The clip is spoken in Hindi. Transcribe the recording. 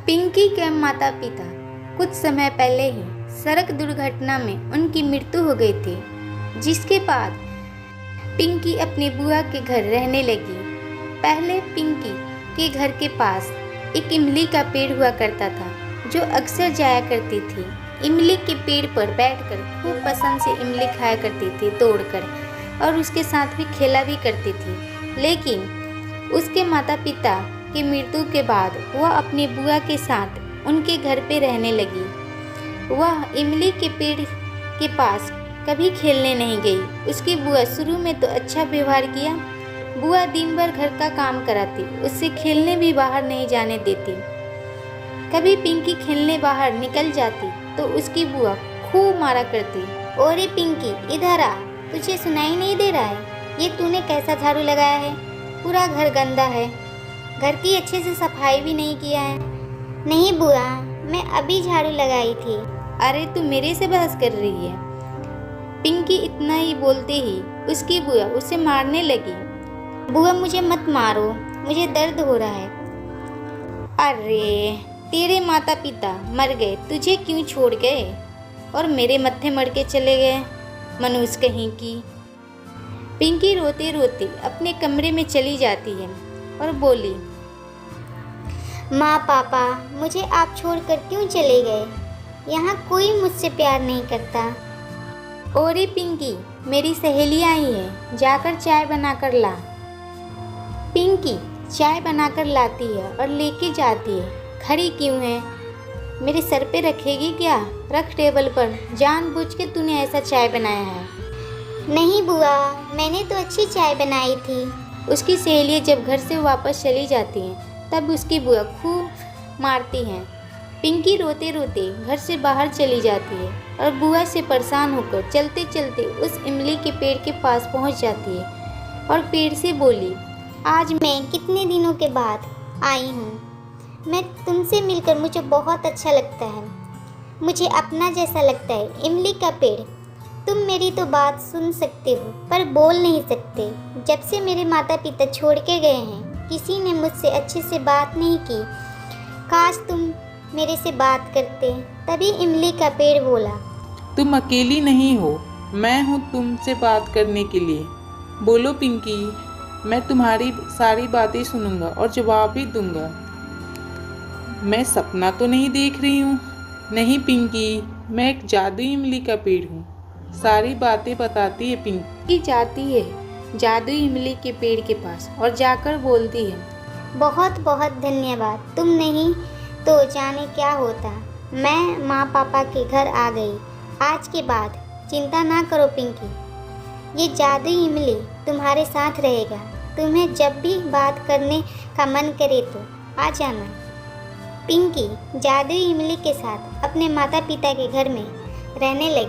पिंकी के माता पिता कुछ समय पहले ही सड़क दुर्घटना में उनकी मृत्यु हो गई थी, जिसके बाद पिंकी अपनी बुआ के घर रहने लगी। पहले पिंकी के घर के पास एक इमली का पेड़ हुआ करता था, जो अक्सर जाया करती थी। इमली के पेड़ पर बैठकर खूब पसंद से इमली खाया करती थी तोड़कर, और उसके साथ भी खेला भी करती थी। लेकिन उसके माता पिता की मृत्यु के बाद वह अपनी बुआ के साथ उनके घर पे रहने लगी। वह इमली के पेड़ के पास कभी खेलने नहीं गई। उसकी बुआ शुरू में तो अच्छा व्यवहार किया। बुआ दिन भर घर का काम कराती, उससे खेलने भी बाहर नहीं जाने देती। कभी पिंकी खेलने बाहर निकल जाती तो उसकी बुआ खूब मारा करती। ओरे पिंकी, इधर आ, तुझे सुनाई नहीं दे रहा है? ये तूने कैसा झाड़ू लगाया है? पूरा घर गंदा है। घर की अच्छे से सफाई भी नहीं किया है। नहीं बुआ, मैं अभी झाड़ू लगाई थी। अरे तू मेरे से बहस कर रही है? पिंकी इतना ही बोलते ही उसकी बुआ उसे मारने लगी। बुआ मुझे मत मारो, मुझे दर्द हो रहा है। अरे तेरे माता पिता मर गए, तुझे क्यों छोड़ गए और मेरे मत्थे मर के चले गए, मनुष्य कहीं की। पिंकी रोते रोते अपने कमरे में चली जाती है और बोली, माँ पापा, मुझे आप छोड़कर क्यों चले गए? यहाँ कोई मुझसे प्यार नहीं करता। ओरे पिंकी, मेरी सहेली आई है, जाकर चाय बनाकर ला। पिंकी चाय बनाकर लाती है और लेके जाती है। खड़ी क्यों है? मेरे सर पे रखेगी क्या? रख टेबल पर। जानबूझ के तूने ऐसा चाय बनाया है? नहीं बुआ, मैंने तो अच्छी चाय बनाई थी। उसकी सहेलियाँ जब घर से वापस चली जाती हैं तब उसकी बुआ खूब मारती हैं। पिंकी रोते रोते घर से बाहर चली जाती है और बुआ से परेशान होकर चलते चलते उस इमली के पेड़ के पास पहुंच जाती है और पेड़ से बोली, आज मैं कितने दिनों के बाद आई हूँ। मैं तुमसे मिलकर मुझे बहुत अच्छा लगता है। मुझे अपना जैसा लगता है इमली का पेड़। तुम मेरी तो बात सुन सकते हो पर बोल नहीं सकते। जब से मेरे माता पिता छोड़ के गए हैं, किसी ने मुझसे अच्छे से बात नहीं की। काश तुम मेरे से बात करते। तभी इमली का पेड़ बोला, तुम अकेली नहीं हो, मैं हूँ तुमसे बात करने के लिए। बोलो पिंकी, मैं तुम्हारी सारी बातें सुनूंगा और जवाब भी दूंगा। मैं सपना तो नहीं देख रही हूँ? नहीं पिंकी, मैं एक जादुई इमली का पेड़ हूँ। सारी बातें बताती है। पिंकी जाती है जादुई इमली के पेड़ के पास और जाकर बोलती है, बहुत बहुत धन्यवाद। तुम नहीं तो जाने क्या होता। मैं माँ पापा के घर आ गई। आज के बाद चिंता ना करो पिंकी, ये जादुई इमली तुम्हारे साथ रहेगा। तुम्हें जब भी बात करने का मन करे तो आ जाना। पिंकी जादुई इमली के साथ अपने माता पिता के घर में रहने लगी।